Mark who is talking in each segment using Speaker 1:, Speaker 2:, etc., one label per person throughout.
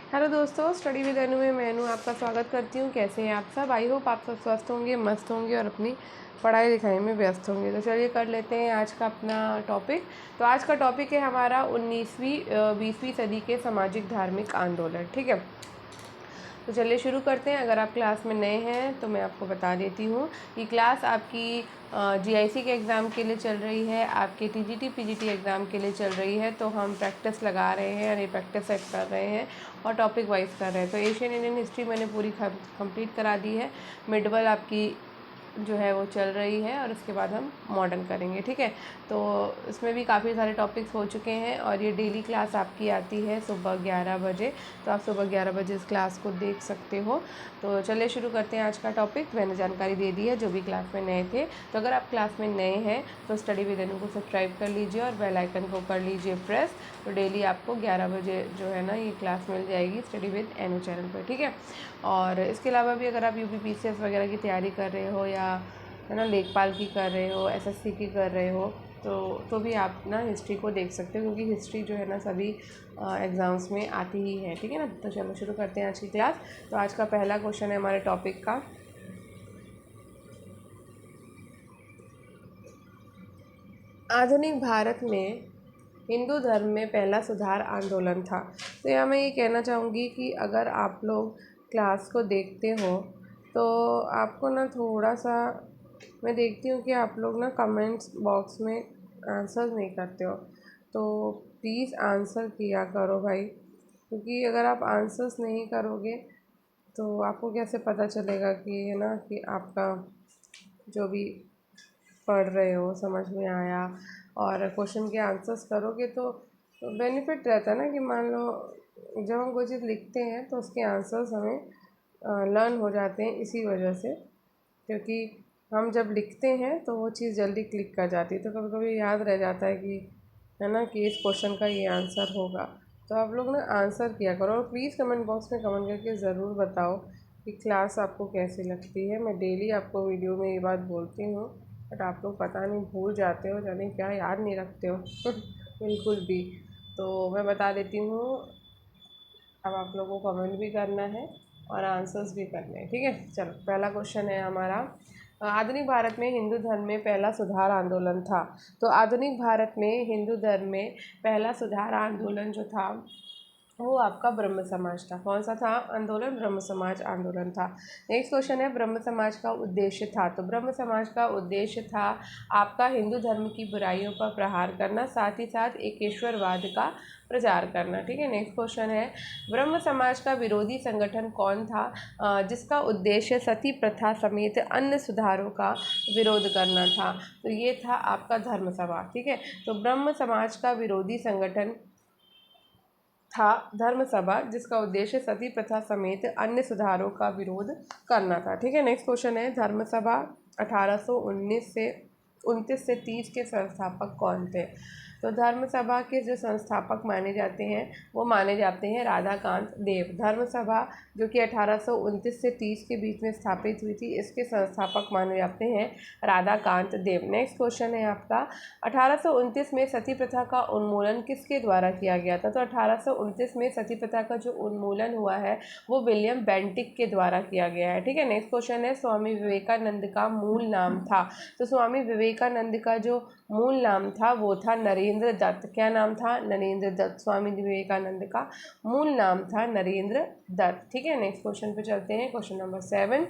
Speaker 1: Hello दोस्तों, study with अनु में मैं अनु आपका स्वागत करती हूँ। कैसे हैं आप सब? आई होप आप सब स्वस्थ होंगे, मस्त होंगे और अपनी पढ़ाई लिखाई में व्यस्त होंगे। तो चलिए कर लेते हैं आज का अपना टॉपिक। तो आज का टॉपिक है हमारा 19वीं 20वीं सदी के सामाजिक धार्मिक आंदोलन। ठीक है, तो चलिए शुरू करते हैं। अगर आप क्लास में नए हैं तो मैं आपको बता देती हूँ कि क्लास आपकी जीआईसी के एग्ज़ाम के लिए चल रही है, आपके टीजीटी पीजीटी एग्ज़ाम के लिए चल रही है। तो हम प्रैक्टिस लगा रहे हैं, यानी प्रैक्टिस सेट कर रहे हैं और टॉपिक वाइज कर रहे हैं। तो एशियन इंडियन हिस्ट्री मैंने पूरी कंप्लीट करा दी है। मिडवल आपकी जो है वो चल रही है और उसके बाद हम मॉडर्न करेंगे। ठीक है, तो इसमें भी काफ़ी सारे टॉपिक्स हो चुके हैं और ये डेली क्लास आपकी आती है सुबह 11 बजे। तो आप सुबह 11 बजे इस क्लास को देख सकते हो। तो चलिए शुरू करते हैं आज का टॉपिक। मैंने जानकारी दे दी है जो भी क्लास में नए थे। तो अगर आप क्लास में नए हैं तो स्टडी विद अनु को सब्सक्राइब कर लीजिए और बेल आइकन को कर लीजिए प्रेस। तो डेली आपको 11 बजे जो है ना ये क्लास मिल जाएगी स्टडी विद अनु चैनल पर। ठीक है, और इसके अलावा भी अगर आप यूपीपीसीएस वगैरह की तैयारी कर रहे हो या है ना लेखपाल की कर रहे हो, एसएससी की कर रहे हो, तो भी आप ना हिस्ट्री को देख सकते हो, क्योंकि हिस्ट्री जो है ना सभी एग्ज़ाम्स में आती ही है। ठीक है ना, तो चलो शुरू करते हैं आज की क्लास। तो आज का पहला क्वेश्चन है हमारे टॉपिक का, आधुनिक भारत में हिंदू धर्म में पहला सुधार आंदोलन था। तो यहाँ मैं ये कहना चाहूँगी कि अगर आप लोग क्लास को देखते हो तो आपको ना थोड़ा सा, मैं देखती हूँ कि आप लोग ना कमेंट्स बॉक्स में आंसर नहीं करते हो, तो प्लीज़ आंसर किया करो भाई, क्योंकि अगर आप आंसर्स नहीं करोगे तो आपको कैसे पता चलेगा कि है ना कि आपका जो भी पढ़ रहे हो समझ में आया। और क्वेश्चन के आंसर्स करोगे तो बेनिफिट रहता है ना, कि मान लो जब हम कोई चीज़ लिखते हैं तो उसके आंसर्स हमें लर्न हो जाते हैं इसी वजह से, क्योंकि हम जब लिखते हैं तो वो चीज़ जल्दी क्लिक कर जाती है, तो कभी कभी याद रह जाता है कि है ना कि इस क्वेश्चन का ये आंसर होगा। तो आप लोग ना आंसर किया करो और प्लीज़ कमेंट बॉक्स में कमेंट करके ज़रूर बताओ कि क्लास आपको कैसी लगती है। मैं डेली आपको वीडियो में ये बात बोलती हूँ, बट आप लोग पता नहीं भूल जाते हो, जाने क्या याद नहीं रखते हो बिल्कुल भी। तो मैं बता देती हूँ, अब आप लोगों को कमेंट भी करना है और आंसर्स भी करने हैं। ठीक है, चलो पहला क्वेश्चन है हमारा, आधुनिक भारत में हिंदू धर्म में पहला सुधार आंदोलन था। तो आधुनिक भारत में हिंदू धर्म में पहला सुधार आंदोलन जो था वो आपका ब्रह्म समाज था। कौन सा था आंदोलन? ब्रह्म समाज आंदोलन था। नेक्स्ट क्वेश्चन है, ब्रह्म समाज का उद्देश्य था। तो ब्रह्म समाज का उद्देश्य था आपका हिंदू धर्म की बुराइयों पर प्रहार करना, साथ ही साथ एकेश्वरवाद का प्रचार करना। ठीक है, नेक्स्ट क्वेश्चन है, ब्रह्म समाज का विरोधी संगठन कौन था जिसका उद्देश्य सती प्रथा समेत अन्य सुधारों का विरोध करना था? तो ये था आपका धर्म सभा। ठीक है, तो ब्रह्म समाज का विरोधी संगठन था धर्म सभा, जिसका उद्देश्य सती प्रथा समेत अन्य सुधारों का विरोध करना था। ठीक है, नेक्स्ट क्वेश्चन है, धर्म सभा 1819 से 29 से 30 के संस्थापक कौन थे? तो धर्म सभा के जो संस्थापक माने जाते हैं वो माने जाते हैं राधाकांत देव। धर्म सभा जो कि 1829 से 30 के बीच में स्थापित हुई थी, इसके संस्थापक माने जाते हैं राधाकांत देव। नेक्स्ट क्वेश्चन है आपका, 1829 में सती प्रथा का उन्मूलन किसके द्वारा किया गया था? तो 1829 में सती प्रथा का जो उन्मूलन हुआ है वो विलियम बेंटिक के द्वारा किया गया है। ठीक है, नेक्स्ट क्वेश्चन है, स्वामी विवेकानंद का मूल नाम था। तो स्वामी विवेकानंद का जो मूल नाम था वो था नरेंद्र दत्त। क्या नाम था? नरेंद्र दत्त। स्वामी विवेकानंद का मूल नाम था नरेंद्र दत्त। ठीक है, नेक्स्ट क्वेश्चन पे चलते हैं, क्वेश्चन नंबर 7,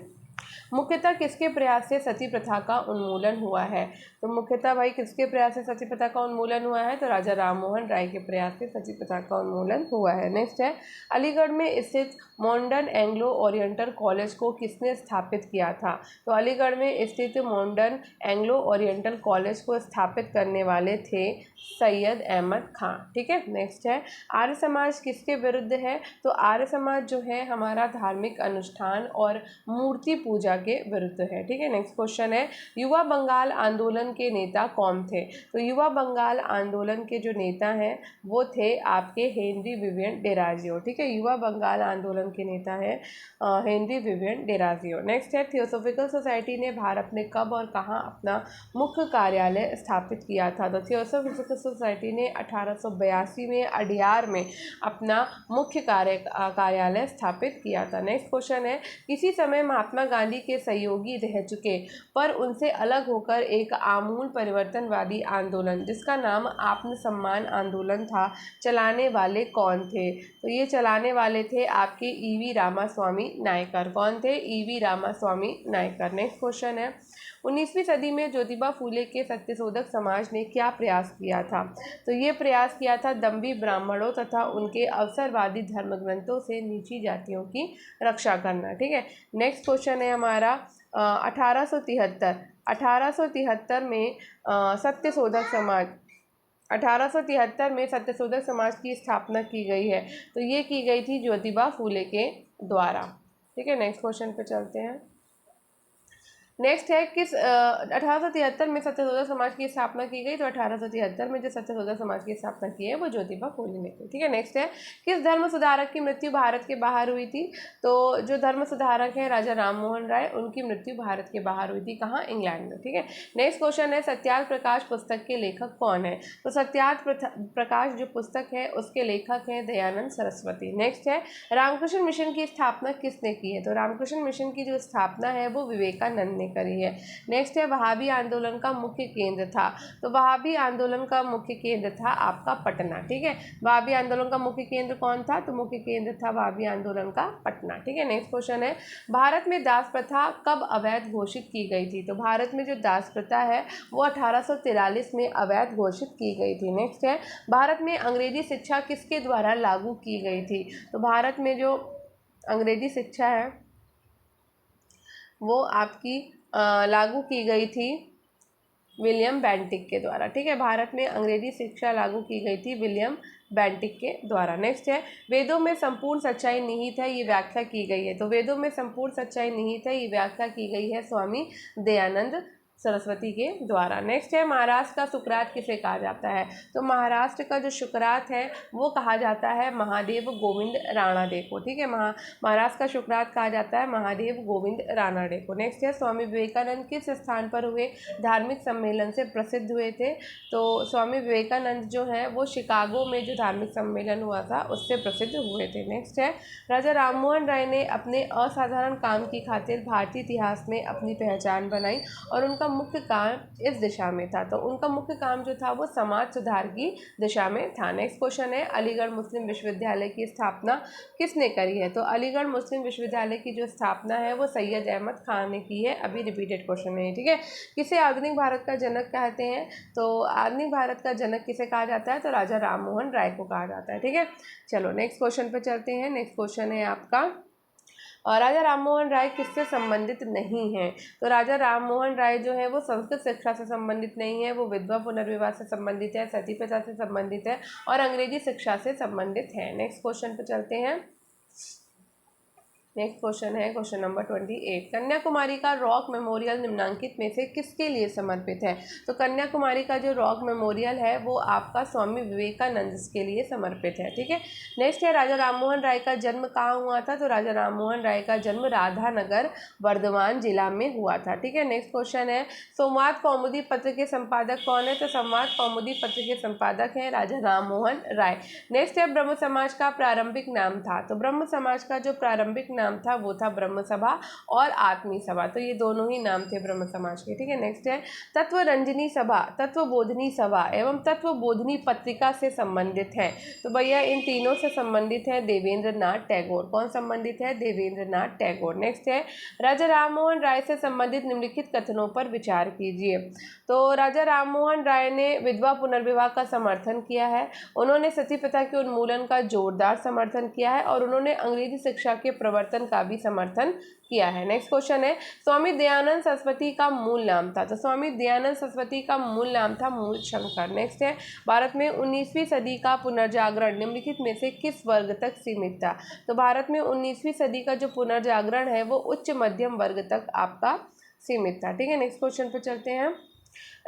Speaker 1: मुख्यतः किसके प्रयास से सती प्रथा का उन्मूलन हुआ है? तो मुख्यतः भाई किसके प्रयास से सती प्रथा का उन्मूलन हुआ है? तो राजा राममोहन राय के प्रयास से सती प्रथा का उन्मूलन हुआ है। नेक्स्ट है, अलीगढ़ में स्थित मॉडर्न एंग्लो ओरिएंटल कॉलेज को किसने स्थापित किया था? तो अलीगढ़ में स्थित मॉडर्न एंग्लो ओरिएंटल कॉलेज को स्थापित करने वाले थे सैयद अहमद खां। ठीक है, नेक्स्ट है, आर्य समाज किसके विरुद्ध है? तो आर्य समाज जो है हमारा धार्मिक अनुष्ठान और मूर्ति पूजा के विरुद्ध है। ठीक है, नेक्स्ट क्वेश्चन है युवा बंगाल आंदोलन के नेता कौन थे? तो युवा बंगाल आंदोलन के जो नेता हैं वो थे आपके हेनरी विवियन डेराजियो। ठीक है, युवा बंगाल आंदोलन के नेता है हेनरी विवियन डेराजियो। नेक्स्ट है थियोसॉफिकल सोसाइटी ने भारत में कब और कहाँ अपना मुख्य कार्यालय स्थापित किया था? तो थियोसॉफिकल सोसाइटी ने 1882 में अडियार में अपना मुख्य कार्यालय स्थापित किया था। नेक्स्ट क्वेश्चन है किसी समय महात्मा गांधी के सहयोगी रह चुके पर उनसे अलग होकर एक आमूल परिवर्तनवादी आंदोलन जिसका नाम आत्मसम्मान आंदोलन था चलाने वाले कौन थे? तो ये चलाने वाले थे आपके ईवी रामास्वामी नायकर। कौन थे? EV Ramaswamy Naicker. Next question है 19वीं सदी में ज्योतिबा फूले के सत्यशोधक समाज ने क्या प्रयास किया था? तो ये प्रयास किया था दम्भी ब्राह्मणों तथा उनके अवसरवादी धर्म ग्रंथों से नीची जातियों की रक्षा करना। ठीक है, नेक्स्ट क्वेश्चन है हमारा 1873 में सत्यशोधक समाज 1873 में सत्यशोधक समाज की स्थापना की गई है। तो ये की गई थी ज्योतिबा फूले के द्वारा। ठीक है, नेक्स्ट क्वेश्चन पे चलते हैं। नेक्स्ट है किस 1873 में सत्यशोधक समाज की स्थापना की गई? तो 1873 में जो सत्यशोधक समाज की स्थापना की है वो ज्योतिबा फूले ने की। ठीक है, नेक्स्ट है किस धर्म सुधारक की मृत्यु भारत के बाहर हुई थी? तो जो धर्म सुधारक है राजा राममोहन राय, उनकी मृत्यु भारत के बाहर हुई थी। कहाँ? इंग्लैंड में। ठीक है, नेक्स्ट क्वेश्चन है सत्याग्रह प्रकाश पुस्तक के लेखक कौन है? तो सत्याग्रह प्रकाश जो पुस्तक है उसके लेखक हैं दयानंद सरस्वती। नेक्स्ट है रामकृष्ण मिशन की स्थापना किसने की है? तो रामकृष्ण मिशन की जो स्थापना है वो विवेकानंद ने करी है। नेक्स्ट है वहाबी आंदोलन का मुख्य केंद्र था? तो वहाबी आंदोलन का मुख्य केंद्र था आपका पटना। ठीक है, वहाबी आंदोलन का मुख्य केंद्र कौन था? तो मुख्य केंद्र था वहाबी आंदोलन का पटना। ठीक है, नेक्स्ट क्वेश्चन है भारत में दास प्रथा कब अवैध घोषित की गई थी? तो भारत में जो दास प्रथा है वो 1843 में अवैध घोषित की गई थी। नेक्स्ट है भारत में अंग्रेजी शिक्षा किसके द्वारा लागू की गई थी? तो भारत में जो अंग्रेजी शिक्षा है वो आपकी लागू की गई थी विलियम बेंटिक के द्वारा। ठीक है, भारत में अंग्रेजी शिक्षा लागू की गई थी विलियम बेंटिक के द्वारा। नेक्स्ट है वेदों में संपूर्ण सच्चाई निहित है, ये व्याख्या की गई है। तो वेदों में संपूर्ण सच्चाई निहित है, ये व्याख्या की गई है स्वामी दयानंद सरस्वती के द्वारा। नेक्स्ट है महाराष्ट्र का सुकरात किसे कहा जाता है? तो महाराष्ट्र का जो सुकरात है वो कहा जाता है महादेव गोविंद राणाडे को। ठीक है, महाराष्ट्र का सुकरात कहा जाता है महादेव गोविंद राणाडे को। नेक्स्ट है स्वामी विवेकानंद किस स्थान पर हुए धार्मिक सम्मेलन से प्रसिद्ध हुए थे? तो स्वामी विवेकानंद जो है वो शिकागो में जो धार्मिक सम्मेलन हुआ था उससे प्रसिद्ध हुए थे। नेक्स्ट है राजा राममोहन राय ने अपने असाधारण काम की खातिर भारतीय इतिहास में अपनी पहचान बनाई और उनका मुख्य काम इस दिशा में था। तो उनका मुख्य काम जो था वो समाज सुधार की दिशा में था। नेक्स्ट क्वेश्चन है अलीगढ़ मुस्लिम विश्वविद्यालय की स्थापना किसने करी है? तो अलीगढ़ मुस्लिम विश्वविद्यालय की जो स्थापना है वो सैयद अहमद खान ने की है। अभी रिपीटेड क्वेश्चन है। ठीक है, किसे आधुनिक भारत का जनक कहते हैं? तो आधुनिक भारत का जनक किसे कहा जाता है? तो राजा राममोहन राय को कहा जाता है। ठीक है, चलो नेक्स्ट क्वेश्चन पे चलते हैं। नेक्स्ट क्वेश्चन है आपका और राजा राममोहन राय किससे संबंधित नहीं है? तो राजा राममोहन राय जो है वो संस्कृत शिक्षा से संबंधित नहीं है, वो विधवा पुनर्विवाह से संबंधित है, सती प्रथा से संबंधित है और अंग्रेजी शिक्षा से संबंधित है। नेक्स्ट क्वेश्चन पे चलते हैं। नेक्स्ट क्वेश्चन है क्वेश्चन नंबर 28। कन्याकुमारी का रॉक मेमोरियल निम्नांकित में से किसके लिए समर्पित है? तो कन्याकुमारी का जो रॉक मेमोरियल है वो आपका स्वामी विवेकानंद के लिए समर्पित है। ठीक है, नेक्स्ट है राजा राममोहन राय का जन्म कहाँ हुआ था? तो राजा राममोहन राय का जन्म राधानगर वर्धमान जिला में हुआ था। ठीक है, नेक्स्ट क्वेश्चन है संवाद कौमुदी पत्र के संपादक कौन है? तो संवाद कौमुदी पत्र के संपादक हैं राजा राममोहन राय। नेक्स्ट है ब्रह्म समाज का प्रारंभिक नाम था? तो ब्रह्म समाज का जो प्रारंभिक नाम था वो था ब्रह्म सभा और आत्मी सभा। तो ये दोनों ही नाम थे ब्रह्म समाज के। ठीक है, नेक्स्ट है तत्वरंजनी सभा, तत्वबोधनी सभा एवं तत्वबोधनी पत्रिका से संबंधित है? तो भैया इन तीनों से संबंधित है देवेंद्र नाथ टैगोर। कौन संबंधित है? देवेंद्र नाथ टैगोर। नेक्स्ट है राजा राममोहन राय से संबंधित निम्नलिखित कथनों पर विचार कीजिए। तो राजा राममोहन राय ने विधवा पुनर्विवाह का समर्थन किया है, उन्होंने सती प्रथा के उन्मूलन का जोरदार समर्थन किया है और उन्होंने अंग्रेजी शिक्षा के प्रवर्तन परिवर्तन का भी समर्थन किया है। नेक्स्ट क्वेश्चन है, स्वामी दयानंद सरस्वती का मूल नाम था। तो स्वामी दयानंद सरस्वती का मूल नाम था मूल शंकर। नेक्स्ट है, भारत में 19वीं सदी का पुनर्जागरण निम्नलिखित में से किस वर्ग तक सीमित था। तो भारत में 19वीं सदी का जो पुनर्जागरण है वो उच्च मध्यम वर्ग तक आपका सीमित था। ठीक है, नेक्स्ट क्वेश्चन पर चलते हैं।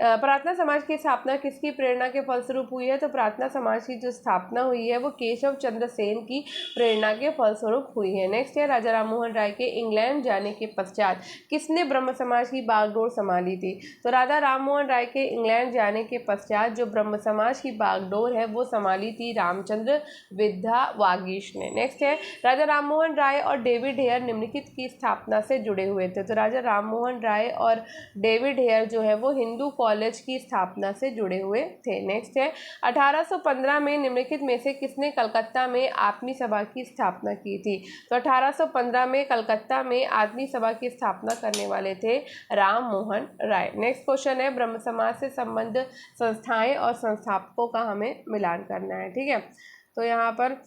Speaker 1: प्रार्थना समाज की स्थापना किसकी प्रेरणा के फलस्वरूप हुई है। तो प्रार्थना समाज की जो स्थापना हुई है वो केशव चंद्र सेन की प्रेरणा के फलस्वरूप हुई है। नेक्स्ट है, राजा राममोहन राय के इंग्लैंड जाने के पश्चात किसने ब्रह्म समाज की बागडोर संभाली थी। तो राजा राममोहन राय के इंग्लैंड जाने के पश्चात जो ब्रह्म समाज की बागडोर है वो संभाली थी रामचंद्र विद्या वागीश ने। नेक्स्ट है, राजा राममोहन राय और डेविड हेयर निम्नलिखित की स्थापना से जुड़े हुए थे। तो राजा राममोहन राय और डेविड हेयर जो है वो हिंदू कॉलेज की स्थापना से जुड़े हुए थे। नेक्स्ट है, 1815 में निम्नलिखित में से किसने कलकत्ता में आत्मी सभा की स्थापना की थी। तो 1815 में कलकत्ता में आत्मी सभा की स्थापना करने वाले थे राम मोहन राय। नेक्स्ट क्वेश्चन है, ब्रह्म समाज से संबद्ध संस्थाएं और संस्थापकों का हमें मिलान करना है। ठीक है, तो यहाँ पर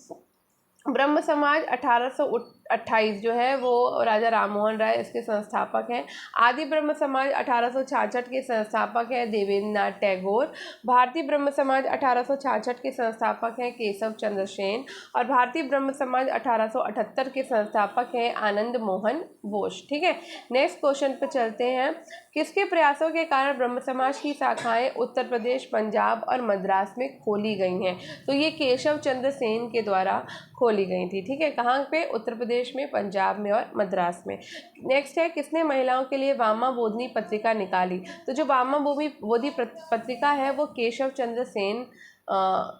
Speaker 1: ब्रह्म समाज 1828 जो है वो राजा राममोहन राय इसके संस्थापक हैं। आदि ब्रह्म समाज 1866 के संस्थापक हैं देवेंद्र नाथ टैगोर। भारतीय ब्रह्म समाज 1866 के संस्थापक हैं केशव चंद्र सेन। और भारतीय ब्रह्म समाज 1878 के संस्थापक हैं आनंद मोहन बोस। ठीक है, नेक्स्ट क्वेश्चन पे चलते हैं। किसके प्रयासों के कारण ब्रह्म समाज की शाखाएं उत्तर प्रदेश, पंजाब और मद्रास में खोली गई हैं। तो ये केशव चंद्र सेन के द्वारा खोली गई थी। ठीक है, कहाँ पे, उत्तर प्रदेश में, पंजाब में और मद्रास में। नेक्स्ट है, किसने महिलाओं के लिए वामा बोधनी पत्रिका निकाली। तो जो वामा बोधनी पत्रिका है वो केशव चंद्र सेन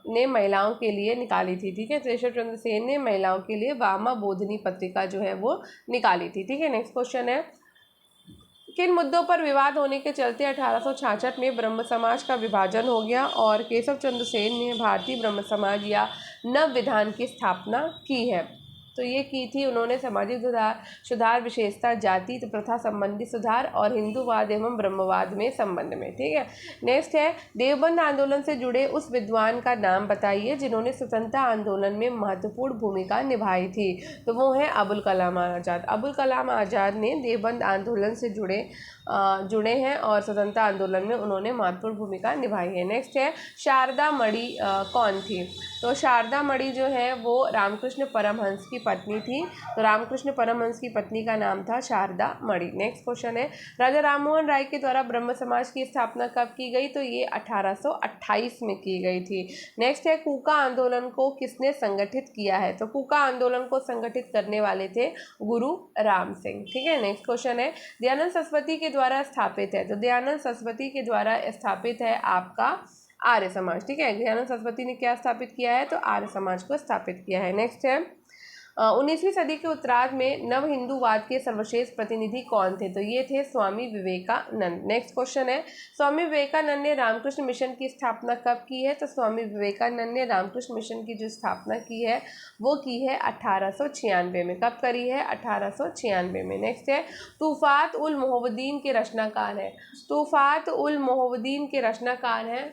Speaker 1: ने महिलाओं के लिए निकाली थी। ठीक है, केशव चंद्र सेन ने महिलाओं के लिए वामा बोधनी पत्रिका जो है वो निकाली थी। ठीक है, नेक्स्ट क्वेश्चन है, किन मुद्दों पर विवाद होने के चलते 1866 में ब्रह्म समाज का विभाजन हो गया और केशव चंद्र सेन ने भारतीय ब्रह्म समाज या नव विधान की स्थापना की है। तो ये की थी उन्होंने सामाजिक सुधार, विशेषता, जाति प्रथा संबंधी सुधार और हिंदूवाद एवं ब्रह्मवाद में संबंध में। ठीक है, नेक्स्ट है, देवबंद आंदोलन से जुड़े उस विद्वान का नाम बताइए जिन्होंने स्वतंत्रता आंदोलन में महत्वपूर्ण भूमिका निभाई थी। तो वो है अबुल कलाम आज़ाद। अबुल कलाम आज़ाद ने देवबंद आंदोलन से जुड़े हैं और स्वतंत्रता आंदोलन में उन्होंने महत्वपूर्ण भूमिका निभाई है। नेक्स्ट है, शारदा मणि कौन थी। तो शारदा मणि जो है वो रामकृष्ण परमहंस की पत्नी थी। तो रामकृष्ण परमहंस की पत्नी का नाम था शारदा मणि। नेक्स्ट क्वेश्चन है, राजा राममोहन राय के द्वारा ब्रह्म समाज की स्थापना कब की गई। तो ये 1828 में की गई थी। नेक्स्ट है, कूका आंदोलन को किसने संगठित किया है। तो कूका आंदोलन को संगठित करने वाले थे गुरु राम सिंह। ठीक है, नेक्स्ट क्वेश्चन है, दयानंद सरस्वती के द्वारा स्थापित है। तो दयानंद सरस्वती के द्वारा स्थापित है आपका आर्य समाज। ठीक है, दयानंद सरस्वती ने क्या स्थापित किया है। तो आर्य समाज को स्थापित किया है। नेक्स्ट है, 19वीं सदी के उत्तरार्ध में नव हिंदूवाद के सर्वश्रेष्ठ प्रतिनिधि कौन थे। तो ये थे स्वामी विवेकानंद। नेक्स्ट क्वेश्चन है, स्वामी विवेकानंद ने रामकृष्ण मिशन की स्थापना कब की है। तो स्वामी विवेकानंद ने रामकृष्ण मिशन की जो स्थापना की है वो की है 1896 में। कब करी है, 1896 में। नेक्स्ट है, तूफ़ात उल मोहब्बीन के रचनाकार है। तूफ़ात उल मोहब्बीन के रचनाकार हैं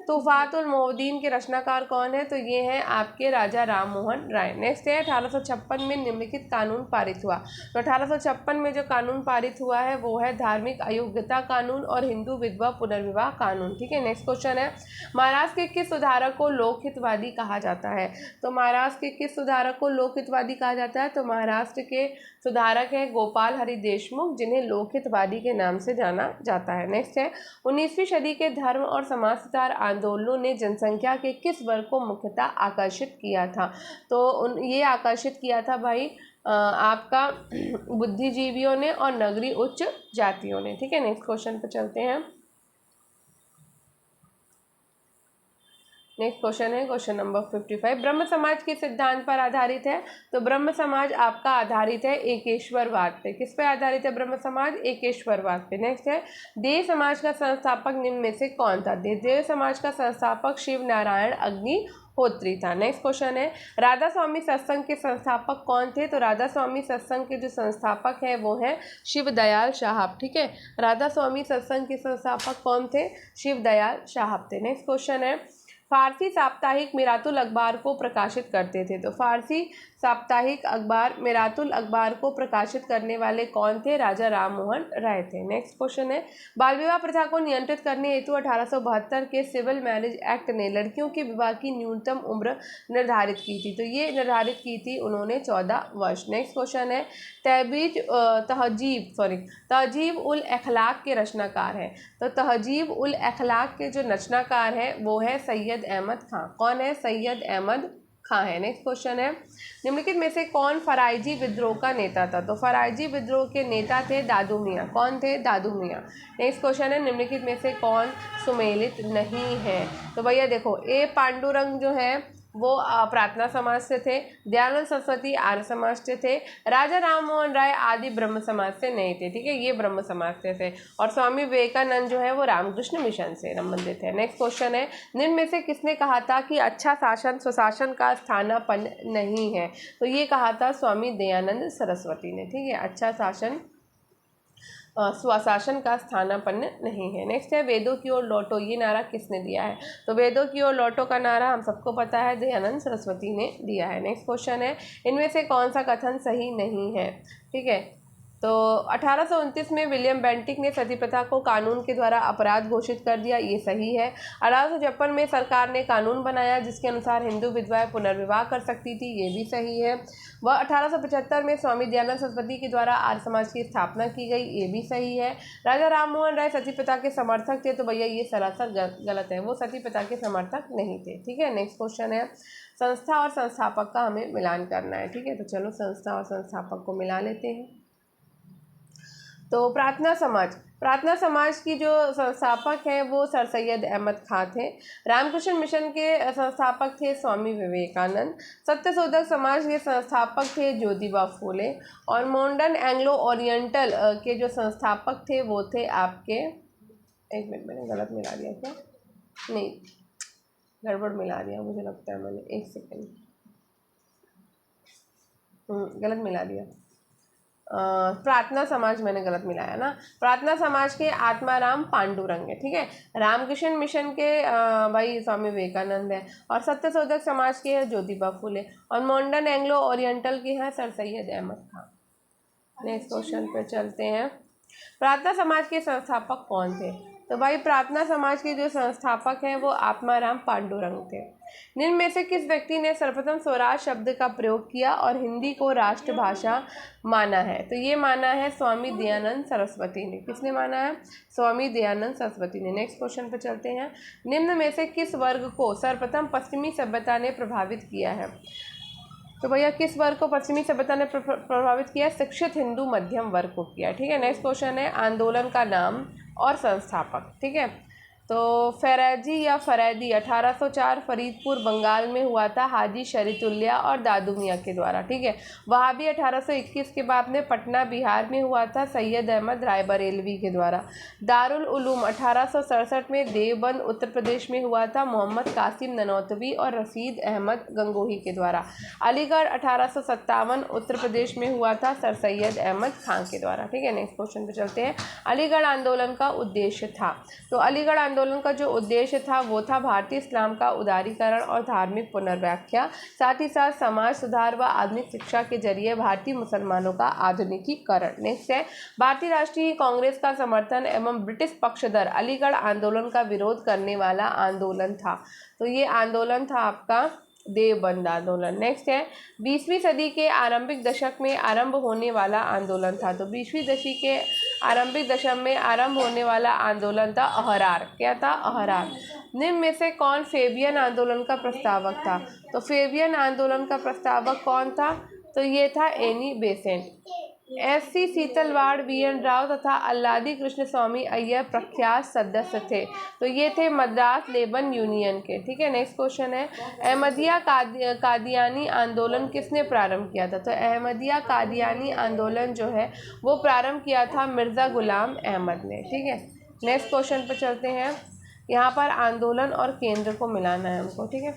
Speaker 1: तूफ़ातुल मोहद्दीन के रचनाकार कौन है। तो ये हैं आपके राजा राममोहन राय। नेक्स्ट है, 1856 में निम्नलिखित कानून पारित हुआ। तो 1856 में जो कानून पारित हुआ है वो है धार्मिक अयोग्यता कानून और हिंदू विधवा पुनर्विवाह कानून। ठीक है, नेक्स्ट क्वेश्चन है, महाराष्ट्र के किस सुधारक को लोकहितवादी कहा जाता है। तो महाराष्ट्र के किस सुधारक को लोकहितवादी कहा जाता है। तो महाराष्ट्र के सुधारक है गोपाल हरि देशमुख, जिन्हें लोकहितवादी के नाम से जाना जाता है। नेक्स्ट है, 19वीं सदी के धर्म और समाज सुधार आंदोलनों ने जनसंख्या के किस वर्ग को मुख्यतः आकर्षित किया था। तो ये आकर्षित किया था भाई आपका बुद्धिजीवियों ने और नगरीय उच्च जातियों ने। ठीक है, नेक्स्ट क्वेश्चन पे चलते हैं। नेक्स्ट क्वेश्चन है क्वेश्चन नंबर 55, ब्रह्म समाज किस सिद्धांत पर आधारित है। तो ब्रह्म समाज आपका आधारित है एकेश्वरवाद पे। किस पे आधारित है ब्रह्म समाज, एकेश्वरवाद पे। नेक्स्ट है, देव समाज का संस्थापक निम्न में से कौन था। देव समाज का संस्थापक शिव नारायण अग्निहोत्री था। नेक्स्ट क्वेश्चन है, राधा स्वामी सत्संग के संस्थापक कौन थे। तो राधा स्वामी सत्संग के जो संस्थापक है वो है शिव दयाल साहब। ठीक है, राधा स्वामी सत्संग के संस्थापक कौन थे, शिव दयाल साहब थे। नेक्स्ट क्वेश्चन है, फारसी साप्ताहिक मिरातुल अखबार को प्रकाशित करते थे। तो फारसी साप्ताहिक अखबार मिरातुल अखबार को प्रकाशित करने वाले कौन थे? राजा राम मोहन राय थे। नेक्स्ट क्वेश्चन है, बाल विवाह प्रथा को नियंत्रित करने हेतु 1872 के सिविल मैरिज एक्ट ने लड़कियों के विवाह की न्यूनतम उम्र निर्धारित की थी। तो ये निर्धारित की थी उन्होंने 14 वर्ष। नेक्स्ट क्वेश्चन है, तहजीब उल अखलाक के रचनाकार हैं। तो तहजीब उल अखलाक के जो रचनाकार है वो है सैयद अहमद खां। कौन है? सैयद अहमद खां है। नेक्स्ट क्वेश्चन है, निम्नलिखित में से कौन फराइजी विद्रोह का नेता था? तो फराइजी विद्रोह के नेता थे दादू मियाँ। कौन थे? दादू मियाँ। नेक्स्ट क्वेश्चन है, निम्नलिखित में से कौन सुमेलित नहीं है? तो भैया देखो, ए पांडुरंग जो है वो प्रार्थना समाज से थे, दयानंद सरस्वती आर्य समाज से थे, राजा राम मोहन राय आदि ब्रह्म समाज से नहीं थे। ठीक है, ये ब्रह्म समाज से थे। और स्वामी विवेकानंद जो है वो रामकृष्ण मिशन से संबंधित है। नेक्स्ट क्वेश्चन है, निम्न में से किसने कहा था कि अच्छा शासन सुशासन का स्थानापन्न नहीं है? तो ये कहा था स्वामी दयानंद सरस्वती ने। ठीक है, अच्छा शासन स्वशासन का स्थानापन्न नहीं है। नेक्स्ट है, वेदों की ओर लौटो, ये नारा किसने दिया है? तो वेदों की ओर लौटो का नारा हम सबको पता है, दयानंद सरस्वती ने दिया है। नेक्स्ट क्वेश्चन है, इनमें से कौन सा कथन सही नहीं है? ठीक है, तो 1829 में विलियम बेंटिक ने सती प्रथा को कानून के द्वारा अपराध घोषित कर दिया, ये सही है। 1856 में सरकार ने कानून बनाया जिसके अनुसार हिंदू विधवाएं पुनर्विवाह कर सकती थी, ये भी सही है। वह 1875 में स्वामी दयानंद सरस्वती के द्वारा आर्य समाज की स्थापना की गई, ये भी सही है। राजा राम मोहन राय सती प्रथा के समर्थक थे, तो भैया ये सरासर गलत है, वो सती प्रथा के समर्थक नहीं थे। ठीक है, नेक्स्ट क्वेश्चन है, संस्था और संस्थापक का हमें मिलान करना है। ठीक है, तो चलो संस्था और संस्थापक को मिला लेते हैं। तो प्रार्थना समाज की जो संस्थापक हैं वो सर सैयद अहमद खां थे। रामकृष्ण मिशन के संस्थापक थे स्वामी विवेकानंद। सत्यशोधक समाज के संस्थापक थे ज्योतिबा फूले। और मॉडर्न एंग्लो ओरिएंटल के जो संस्थापक थे वो थे आपके, एक मिनट, मैंने गलत मिला दिया क्या? नहीं, गड़बड़ मिला दिया मुझे लगता है मैंने, एक सेकेंड, गलत मिला दिया। प्रार्थना समाज मैंने गलत मिलाया ना। प्रार्थना समाज के आत्माराम पांडुरंग है। ठीक है, रामकृष्ण मिशन के भाई स्वामी विवेकानंद है। और सत्यशोधक समाज के हैं ज्योतिबा फूले। और मॉडर्न एंग्लो ओरिएंटल के हैं सर सैयद अहमद खां। नेक्स्ट क्वेश्चन पे चलते हैं, प्रार्थना समाज के संस्थापक कौन थे? तो भाई प्रार्थना समाज के जो संस्थापक हैं वो आत्माराम पांडुरंग थे। निम्न में से किस व्यक्ति ने सर्वप्रथम स्वराज शब्द का प्रयोग किया और हिंदी को राष्ट्रभाषा माना है? तो ये माना है स्वामी दयानंद सरस्वती ने। किसने माना है? स्वामी दयानंद सरस्वती ने। नेक्स्ट क्वेश्चन पर चलते हैं, निम्न में से किस वर्ग को सर्वप्रथम पश्चिमी सभ्यता ने प्रभावित किया है? तो भैया किस वर्ग को पश्चिमी सभ्यता ने प्रभावित किया? शिक्षित हिंदू मध्यम वर्ग को किया। ठीक है, नेक्स्ट क्वेश्चन है, आंदोलन का नाम और संस्थापक। ठीक है, तो फैराजी या फरैदी 1804 फरीदपुर बंगाल में हुआ था हाजी शरीतुल्लाह और दादू मियाँ के द्वारा। ठीक है, वहाबी 1821 के बाद में पटना बिहार में हुआ था सैयद अहमद रायबरेलवी के द्वारा। दारुल उलूम 1867 में देवबंद उत्तर प्रदेश में हुआ था मोहम्मद कासिम ननौतवी और रशीद अहमद गंगोही के द्वारा। अलीगढ़ 1857 उत्तर प्रदेश में हुआ था सर सैयद अहमद खान के द्वारा। ठीक है, नेक्स्ट क्वेश्चन पे चलते हैं, अलीगढ़ आंदोलन का उद्देश्य था। तो अलीगढ़ आंदोलन का जो उद्देश्य था वो था भारतीय इस्लाम का उदारीकरण और धार्मिक पुनर्व्याख्या, साथ ही साथ समाज सुधार व आधुनिक शिक्षा के जरिए भारतीय मुसलमानों का आधुनिकीकरण। नेक्स्ट है, भारतीय राष्ट्रीय कांग्रेस का समर्थन एवं ब्रिटिश पक्षधर अलीगढ़ आंदोलन का विरोध करने वाला आंदोलन था। तो ये आंदोलन था आपका देवबंद आंदोलन। नेक्स्ट है, 20वीं सदी के आरंभिक दशक में आरंभ होने वाला आंदोलन था। तो 20वीं सदी के आरंभिक दशक में आरंभ होने वाला आंदोलन था अहरार। क्या था? अहरार। निम्न में से कौन फेबियन आंदोलन का प्रस्तावक था? तो फेबियन आंदोलन का प्रस्तावक कौन था? तो ये था Annie Besant. SC. Setalvad, VN. Rao तथा अल्लादी कृष्ण स्वामी अय्यर प्रख्यात सदस्य थे। तो ये थे मद्रास लेबर यूनियन के। ठीक है, नेक्स्ट क्वेश्चन है, अहमदिया कादियानी आंदोलन किसने प्रारंभ किया था? तो अहमदिया कादियानी आंदोलन जो है वो प्रारंभ किया था मिर्ज़ा गुलाम अहमद ने। ठीक है, नेक्स्ट क्वेश्चन पर चलते हैं, यहाँ पर आंदोलन और केंद्र को मिलाना है हमको। ठीक है,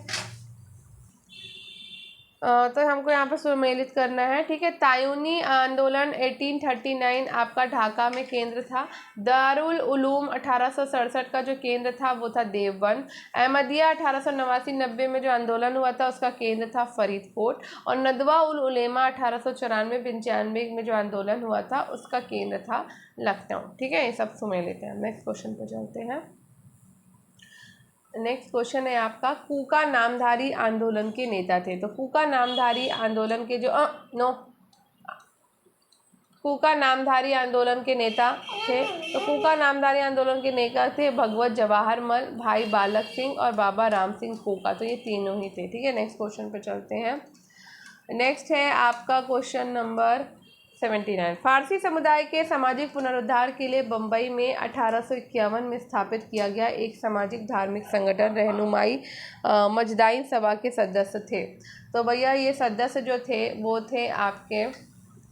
Speaker 1: तो हमको यहाँ पर सुमेलित करना है, ठीक है। तायूनी आंदोलन 1839 आपका ढाका में केंद्र था। दारुल उलूम 1867 का जो केंद्र था वो था देवबंद। अहमदिया 1889-90 में जो आंदोलन हुआ था उसका केंद्र था फरीदकोट। और नदवा उल उलेमा 1894-95 में जो आंदोलन हुआ था उसका केंद्र था लखनऊ, ठीक है। ये सब सुमेलित है। नेक्स्ट क्वेश्चन पर चलते हैं। नेक्स्ट क्वेश्चन है आपका, कूका नामधारी आंदोलन के नेता थे। तो कूका नामधारी आंदोलन के जो कूका नामधारी आंदोलन के नेता थे, तो कूका नामधारी आंदोलन के नेता थे भगवत जवाहर मल, भाई बालक सिंह और बाबा राम सिंह कूका। तो ये तीनों ही थे, ठीक है। नेक्स्ट क्वेश्चन पे चलते हैं। नेक्स्ट है आपका क्वेश्चन नंबर 79। फारसी समुदाय के सामाजिक पुनरुद्धार के लिए बम्बई में 1851 में स्थापित किया गया एक सामाजिक धार्मिक संगठन रहनुमाई मजदाइन सभा के सदस्य थे। तो भैया ये सदस्य जो थे वो थे आपके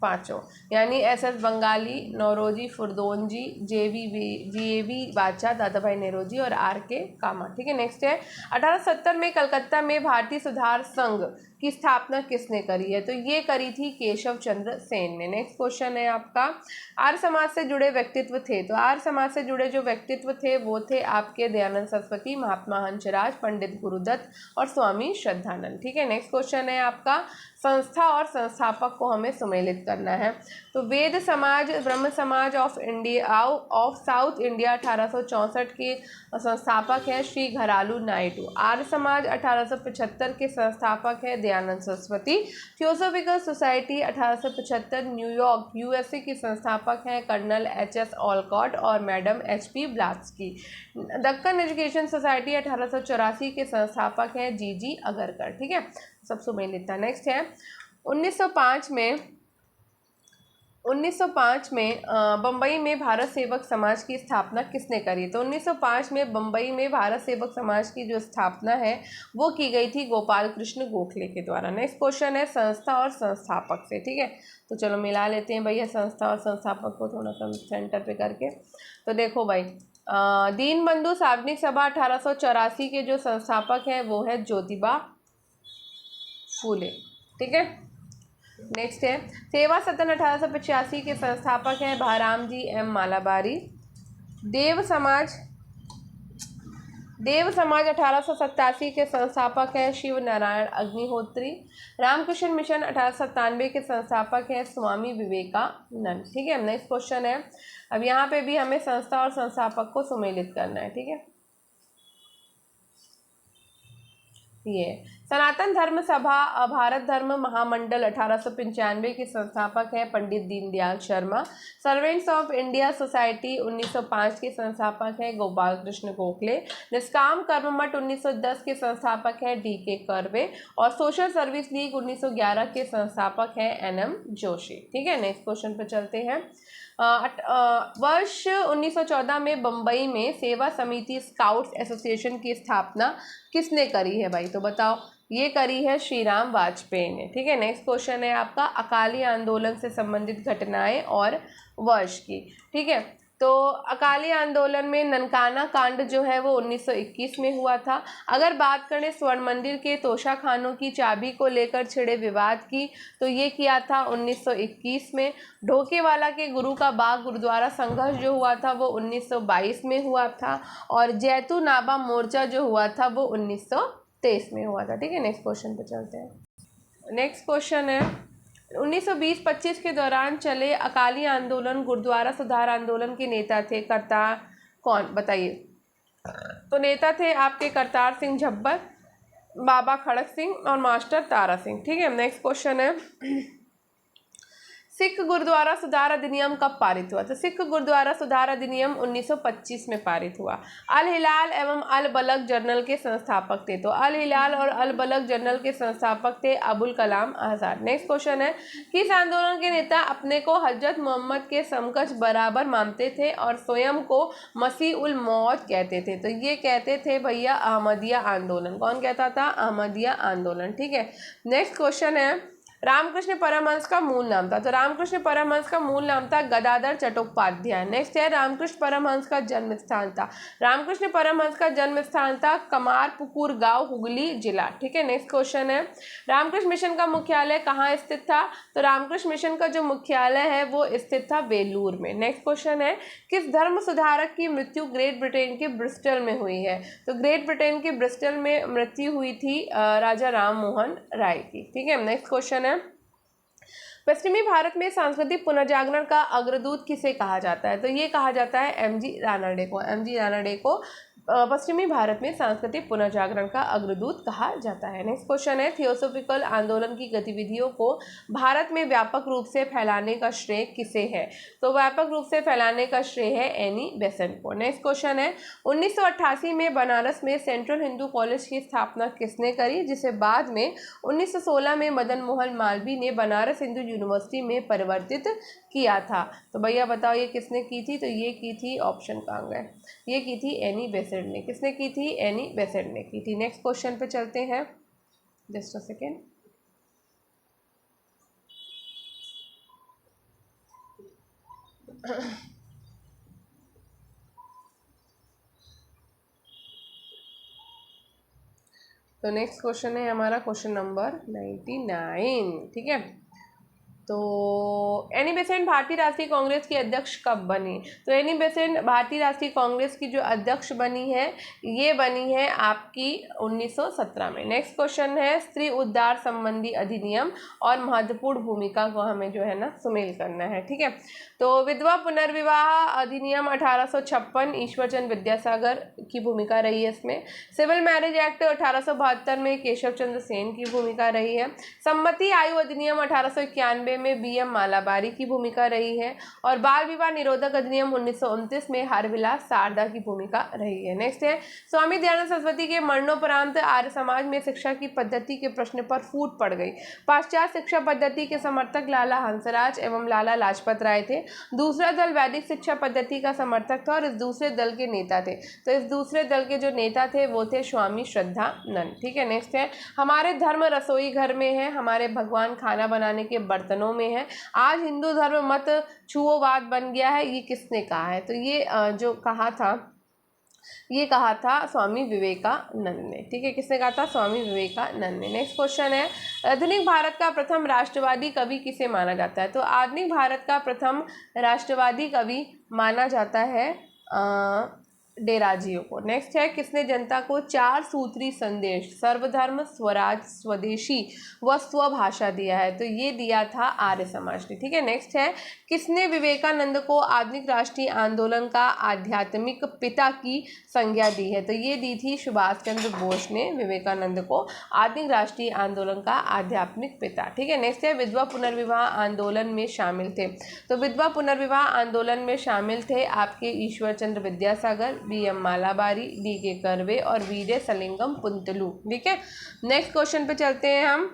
Speaker 1: पांचों, यानी एस बंगाली, नौरोजी फुरदोंजी, जेवी बादशाह, दादा भाई नेरोजी और आर.के. कामत, ठीक है। नेक्स्ट है 1870 में कलकत्ता में भारतीय सुधार संघ की स्थापना किसने करी है। तो ये करी थी केशव चंद्र सेन ने। नेक्स्ट क्वेश्चन है आपका, आर्य समाज से जुड़े व्यक्तित्व थे। तो आर्य समाज से जुड़े जो व्यक्तित्व थे वो थे आपके दयानंद सरस्वती, महात्मा हंसराज, पंडित गुरुदत्त और स्वामी श्रद्धानंद, ठीक है। नेक्स्ट क्वेश्चन है आपका, संस्था और संस्थापक को हमें सुमेलित करना है। तो वेद समाज ब्रह्म समाज ऑफ साउथ इंडिया 1864 के संस्थापक हैं श्री घरालू नायडू। आर्य समाज 1875 के संस्थापक है Dayanand Saraswati. Theosophical society 1875 New York USA की संस्थापक हैं कर्नल एच.एस. ऑलकॉट और madam HP. Blavatsky. Deccan education society 1884 के संस्थापक हैं जी अगरकर, ठीक है। सब सुमेलित था। नेक्स्ट है 1905 में बम्बई में भारत सेवक समाज की स्थापना किसने करी। तो 1905 में बम्बई में भारत सेवक समाज की जो स्थापना है वो की गई थी गोपाल कृष्ण गोखले के द्वारा। नेक्स्ट क्वेश्चन है संस्था और संस्थापक से, ठीक है। तो चलो मिला लेते हैं भैया संस्था और संस्थापक को थोड़ा सा सेंटर पे करके। तो देखो भाई, दीनबंधु सार्वजनिक सभा 1884 के जो संस्थापक हैं वो है ज्योतिबा फूले, ठीक है। नेक्स्ट है सेवा सदन 1885 के संस्थापक हैं भाराम जी एम मालाबारी। देव समाज 1887 के संस्थापक हैं शिव नारायण अग्निहोत्री। रामकृष्ण मिशन 1897 के संस्थापक हैं स्वामी विवेकानंद, ठीक है। नेक्स्ट क्वेश्चन है, अब यहाँ पे भी हमें संस्था और संस्थापक को सुमेलित करना है, ठीक है। ये सनातन धर्म सभा भारत धर्म महामंडल 1895 के संस्थापक हैं Pandit Deendayal Sharma. Servants of India society 1905 के संस्थापक हैं गोपाल कृष्ण गोखले। निष्काम कर्म मठ 1910 के संस्थापक हैं डी.के. कर्वे और सोशल सर्विस लीग 1911 के संस्थापक हैं एन.एम. जोशी, ठीक है। नेक्स्ट क्वेश्चन पर चलते हैं। वर्ष 1914 में बम्बई में सेवा समिति स्काउट्स एसोसिएशन की स्थापना किसने करी है भाई। तो बताओ, ये करी है श्री राम वाजपेयी ने, ठीक है। नेक्स्ट क्वेश्चन है आपका अकाली आंदोलन से संबंधित घटनाएं और वर्ष की, ठीक है। तो अकाली आंदोलन में ननकाना कांड जो है वो 1921 में हुआ था। अगर बात करें स्वर्ण मंदिर के तोशा खानों की चाबी को लेकर छिड़े विवाद की, तो ये किया था 1921 में। ढोकेवाला के गुरु का बाग गुरुद्वारा संघर्ष जो हुआ था वो 1922 में हुआ था। और जैतूनाबा मोर्चा जो हुआ था वो 1923 में हुआ था, ठीक है। नेक्स्ट क्वेश्चन पे चलते हैं। नेक्स्ट क्वेश्चन है 1920-25 के दौरान चले अकाली आंदोलन गुरुद्वारा सुधार आंदोलन के नेता थे करतार कौन, बताइए। तो नेता थे आपके करतार सिंह झब्बर, बाबा खड़क सिंह और मास्टर तारा सिंह, ठीक है। नेक्स्ट क्वेश्चन है सिख गुरुद्वारा सुधार अधिनियम कब पारित हुआ। तो सिख गुरुद्वारा सुधार अधिनियम 1925 में पारित हुआ। अल हिलाल एवं अल बलग जर्नल के संस्थापक थे। तो अल हिलाल और अल बलग जर्नल के संस्थापक थे अबुल कलाम आज़ाद। नेक्स्ट क्वेश्चन है किस आंदोलन के नेता अपने को हजरत मोहम्मद के समकक्ष बराबर मानते थे और स्वयं को मसीह उल मौद कहते थे। तो ये कहते थे भैया अहमदिया आंदोलन। कौन कहता था? अहमदिया आंदोलन, ठीक है। नेक्स्ट क्वेश्चन है रामकृष्ण परमहंस का मूल नाम था, तो रामकृष्ण परमहंस का मूल नाम था गदाधर चट्टोपाध्याय। नेक्स्ट है रामकृष्ण परमहंस का जन्म स्थान था, रामकृष्ण परमहंस का जन्म स्थान था कमारपुकुर गांव, हुगली जिला। ठीक है, नेक्स्ट क्वेश्चन है रामकृष्ण मिशन का मुख्यालय कहाँ स्थित था, तो रामकृष्ण मिशन का जो मुख्यालय है वो स्थित था वेलूर में। नेक्स्ट क्वेश्चन है किस धर्म सुधारक की मृत्यु ग्रेट ब्रिटेन के ब्रिस्टल में हुई है, तो ग्रेट ब्रिटेन के ब्रिस्टल में मृत्यु हुई थी राजा राम मोहन राय की। ठीक है, नेक्स्ट क्वेश्चन है पश्चिमी भारत में सांस्कृतिक पुनर्जागरण का अग्रदूत किसे कहा जाता है, तो ये कहा जाता है एमजी रानडे को। एमजी रानडे को पश्चिमी भारत में सांस्कृतिक पुनर्जागरण का अग्रदूत कहा जाता है। नेक्स्ट क्वेश्चन है थियोसॉफिकल आंदोलन की गतिविधियों को भारत में व्यापक रूप से फैलाने का श्रेय किसे है, तो व्यापक रूप से फैलाने का श्रेय है एनी बेसेंट को। नेक्स्ट क्वेश्चन है 1988 में बनारस में सेंट्रल हिंदू कॉलेज की स्थापना किसने करी, जिसे बाद में 1916 में मदन मोहन मालवीय ने बनारस हिंदू यूनिवर्सिटी में परिवर्तित किया था। तो भैया बताओ ये किसने की थी, तो ये की थी ऑप्शन कहाँ गए, ये की थी एनी बेसेंट ने। किसने की थी, एनी बेसेंट ने की थी। नेक्स्ट क्वेश्चन पे चलते हैं, जस्ट अ सेकेंड। तो नेक्स्ट क्वेश्चन है हमारा क्वेश्चन नंबर 99। ठीक है, तो एनी बेसेंट भारतीय राष्ट्रीय कांग्रेस की अध्यक्ष कब बनी, तो एनी बेसेंट भारतीय राष्ट्रीय कांग्रेस की जो अध्यक्ष बनी है ये बनी है आपकी 1917 में। नेक्स्ट क्वेश्चन है स्त्री उद्धार संबंधी अधिनियम और महत्वपूर्ण भूमिका को हमें जो है ना सुमेल करना है। ठीक है, तो विधवा पुनर्विवाह अधिनियम 1856 ईश्वरचंद्र विद्यासागर की भूमिका रही है इसमें। सिविल मैरिज एक्ट 1872 में केशव चंद्र सेन की भूमिका रही है। सम्मति आयु अधिनियम 1891 में बीएम मालाबारी की भूमिका रही है। और बाल विवाह निरोधक अधिनियम 1929 में हरविलास शारदा की भूमिका रही है। नेक्स्ट है स्वामी दयानंद सरस्वती के मरणोपरांत आर्य समाज में शिक्षा की पद्धति के प्रश्न पर फूट पड़ गई। पाश्चात्य शिक्षा पद्धति के समर्थक लाला हंसराज एवं लाला लाजपत राय थे। दूसरा दल वैदिक शिक्षा पद्धति का समर्थक था और इस दूसरे दल के नेता थे, तो इस दूसरे दल के जो नेता थे वो थे स्वामी श्रद्धानंद। ठीक है, नेक्स्ट है हमारे धर्म रसोई घर में है, हमारे भगवान खाना बनाने के बर्तनों में है, आज हिंदू धर्म मत छुओवाद बन गया है, ये किसने कहा है, तो ये जो कहा था ये कहा था स्वामी विवेकानंद ने। ठीक है, किसने कहा था, स्वामी विवेकानंद ने। नेक्स्ट क्वेश्चन है आधुनिक भारत का प्रथम राष्ट्रवादी कवि किसे माना जाता है, तो आधुनिक भारत का प्रथम राष्ट्रवादी कवि माना जाता है डेराजियो को। नेक्स्ट है किसने जनता को 4 सूत्री संदेश सर्वधर्म स्वराज स्वदेशी व स्वभाषा दिया है, तो ये दिया था आर्य समाज ने। ठीक है, नेक्स्ट है किसने विवेकानंद को आधुनिक राष्ट्रीय आंदोलन का आध्यात्मिक पिता की संज्ञा दी है, तो ये दी थी सुभाष चंद्र बोस ने विवेकानंद को आधुनिक राष्ट्रीय आंदोलन का आध्यात्मिक पिता। ठीक है, नेक्स्ट है विधवा पुनर्विवाह आंदोलन में शामिल थे, तो विधवा पुनर्विवाह आंदोलन में शामिल थे आपके Ishwar Chandra Vidyasagar, BM Malabari, DK curve और वीरे सलिंगम पुंतलू। ठीक है, नेक्स्ट क्वेश्चन पे चलते हैं हम।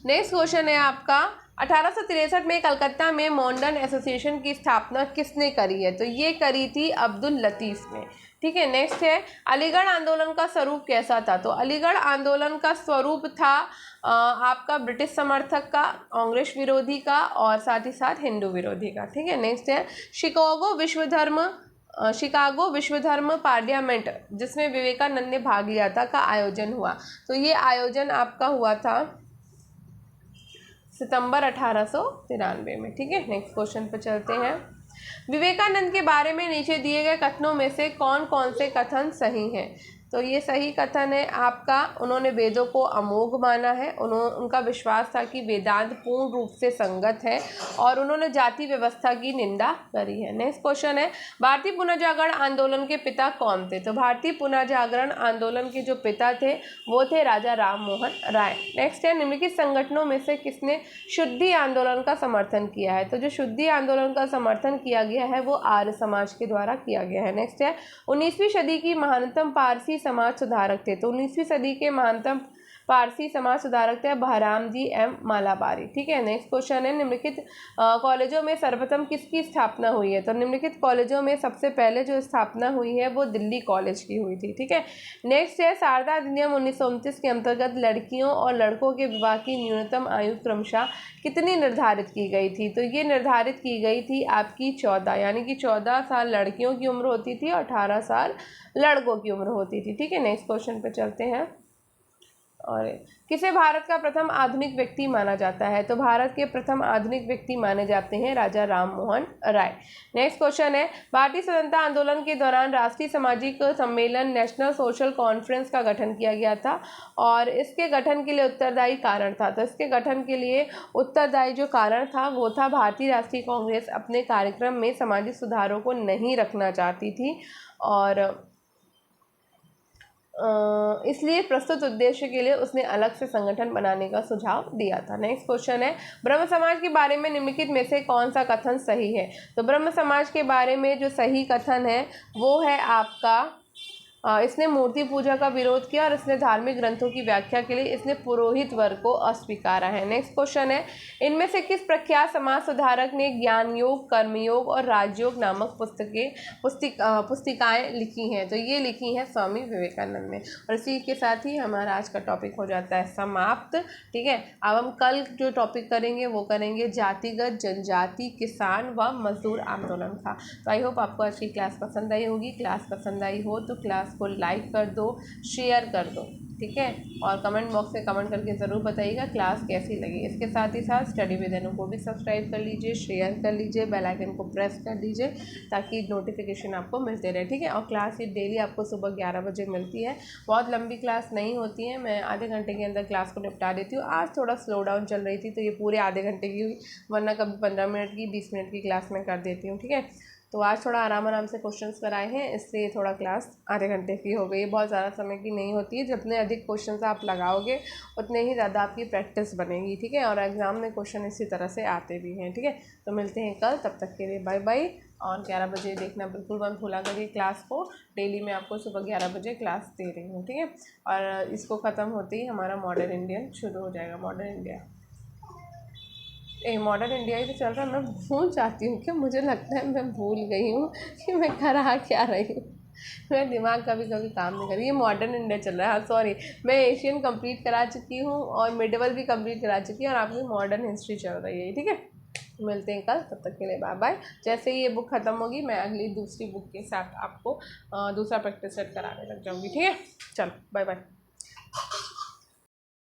Speaker 1: नेक्स्ट क्वेश्चन है आपका 1863 में कलकत्ता में मॉडर्न एसोसिएशन की स्थापना किसने करी है, तो ये करी थी अब्दुल लतीफ़ ने। ठीक है, नेक्स्ट है अलीगढ़ आंदोलन का स्वरूप कैसा था, तो अलीगढ़ आंदोलन का स्वरूप था आपका ब्रिटिश समर्थक का, कांग्रेस विरोधी का और साथ ही साथ हिंदू विरोधी का। ठीक है, नेक्स्ट है शिकागो विश्व धर्म पार्लियामेंट जिसमें विवेकानंद ने भाग लिया था का आयोजन हुआ, तो ये आयोजन आपका हुआ था सितंबर 1893 में। ठीक है, नेक्स्ट क्वेश्चन पे चलते हैं। विवेकानंद के बारे में नीचे दिए गए कथनों में से कौन कौन से कथन सही हैं, तो ये सही कथन है आपका उन्होंने वेदों को अमोघ माना है, उनका विश्वास था कि वेदांत पूर्ण रूप से संगत है और उन्होंने जाति व्यवस्था की निंदा करी है। नेक्स्ट क्वेश्चन है भारतीय पुनर्जागरण आंदोलन के पिता कौन थे, तो भारतीय पुनर्जागरण आंदोलन के जो पिता थे वो थे राजा राम मोहन राय। नेक्स्ट है निम्नलिखित संगठनों में से किसने शुद्धि आंदोलन का समर्थन किया है, तो जो शुद्धि आंदोलन का समर्थन किया गया है वो आर्य समाज के द्वारा किया गया है। नेक्स्ट है 19वीं सदी की महानतम पारसी समाज सुधारक थे, तो 19वीं सदी के महानतम पारसी समाज सुधारक थे बहराम जी एम मालाबारी। ठीक है, नेक्स्ट क्वेश्चन है निम्नलिखित कॉलेजों में सर्वप्रथम किसकी स्थापना हुई है? तो निम्नलिखित कॉलेजों में सबसे पहले जो स्थापना हुई है वो दिल्ली कॉलेज की हुई थी। ठीक है, नेक्स्ट है शारदा अधिनियम 1929 के अंतर्गत लड़कियों और लड़कों के विवाह की न्यूनतम आयु क्रमशः कितनी निर्धारित की गई थी? तो ये निर्धारित की गई थी आपकी 14, यानी कि 14 साल लड़कियों की उम्र होती थी और 18 साल लड़कों की उम्र होती थी। ठीक है, नेक्स्ट क्वेश्चन पे चलते हैं। और किसे भारत का प्रथम आधुनिक व्यक्ति माना जाता है? तो भारत के प्रथम आधुनिक व्यक्ति माने जाते हैं राजा राम मोहन राय। नेक्स्ट क्वेश्चन है भारतीय स्वतंत्रता आंदोलन के दौरान राष्ट्रीय सामाजिक सम्मेलन नेशनल सोशल कॉन्फ्रेंस का गठन किया गया था और इसके गठन के लिए उत्तरदायी कारण था। तो इसके गठन के लिए उत्तरदायी जो कारण था वो था भारतीय राष्ट्रीय कांग्रेस अपने कार्यक्रम में सामाजिक सुधारों को नहीं रखना चाहती थी और इसलिए प्रस्तुत उद्देश्य के लिए उसने अलग से संगठन बनाने का सुझाव दिया था। नेक्स्ट क्वेश्चन है ब्रह्म समाज के बारे में निम्नलिखित में से कौन सा कथन सही है? तो ब्रह्म समाज के बारे में जो सही कथन है वो है आपका इसने मूर्ति पूजा का विरोध किया और इसने धार्मिक ग्रंथों की व्याख्या के लिए इसने पुरोहित वर्ग को अस्वीकारा है। नेक्स्ट क्वेश्चन है इनमें से किस प्रख्यात समाज सुधारक ने ज्ञान योग, कर्मयोग और राजयोग नामक पुस्तिकाएं लिखी हैं? तो ये लिखी हैं स्वामी विवेकानंद ने। और इसी के साथ ही हमारा आज का टॉपिक हो जाता है समाप्त। ठीक है, अब हम कल जो टॉपिक करेंगे वो करेंगे जातिगत जनजाति किसान व मजदूर आंदोलन का। तो आई होप आपको आज की क्लास पसंद आई होगी। क्लास पसंद आई हो तो क्लास को लाइक कर दो, शेयर कर दो। ठीक है, और कमेंट बॉक्स में कमेंट करके ज़रूर बताइएगा क्लास कैसी लगी। इसके साथ ही साथ स्टडी विद अनु को भी सब्सक्राइब कर लीजिए, शेयर कर लीजिए, बेल आइकन को प्रेस कर दीजिए ताकि नोटिफिकेशन आपको मिलते रहे। ठीक है, और क्लास ये डेली आपको सुबह 11 बजे मिलती है। बहुत लंबी क्लास नहीं होती है, मैं आधे घंटे के अंदर क्लास को निपटा देती हूँ। आज थोड़ा स्लो डाउन चल रही थी तो ये पूरे आधे घंटे की हुई, वरना कभी 15 मिनट की 20 मिनट की क्लास में कर देती हूँ। ठीक है, तो आज थोड़ा आराम से क्वेश्चंस कराए हैं, इसलिए थोड़ा क्लास आधे घंटे की हो गई। बहुत ज़्यादा समय की नहीं होती है, जितने अधिक क्वेश्चंस आप लगाओगे उतने ही ज़्यादा आपकी प्रैक्टिस बनेगी। ठीक है, और एग्ज़ाम में क्वेश्चन इसी तरह से आते भी हैं। ठीक है, तो मिलते हैं कल, तब तक के लिए बाय बाय। और 11 बजे देखना बिल्कुल मत भूला करिए क्लास को। डेली मैं आपको सुबह 11 बजे क्लास दे रही हूँ। ठीक है, और इसको ख़त्म होते ही हमारा मॉडर्न इंडियन शुरू हो जाएगा। मॉडर्न इंडिया ही तो चल रहा है। मैं भूल जाती हूँ कि मुझे लगता है मैं भूल गई हूँ कि मैं करा क्या रही हूँ। मेरा दिमाग कभी कभी काम नहीं कर रही। ये मॉडर्न इंडिया चल रहा है। हाँ सॉरी, मैं एशियन कंप्लीट करा चुकी हूँ और मिडिवल भी कंप्लीट करा चुकी हूँ और आपकी मॉडर्न हिस्ट्री चल रही है। ठीक है, मिलते हैं कल, तब तक के लिए बाय बाय। जैसे ही ये बुक ख़त्म होगी मैं अगली दूसरी बुक के साथ आपको दूसरा प्रैक्टिस सेट कराने लग जाऊँगी। ठीक है, चलो बाय बाय।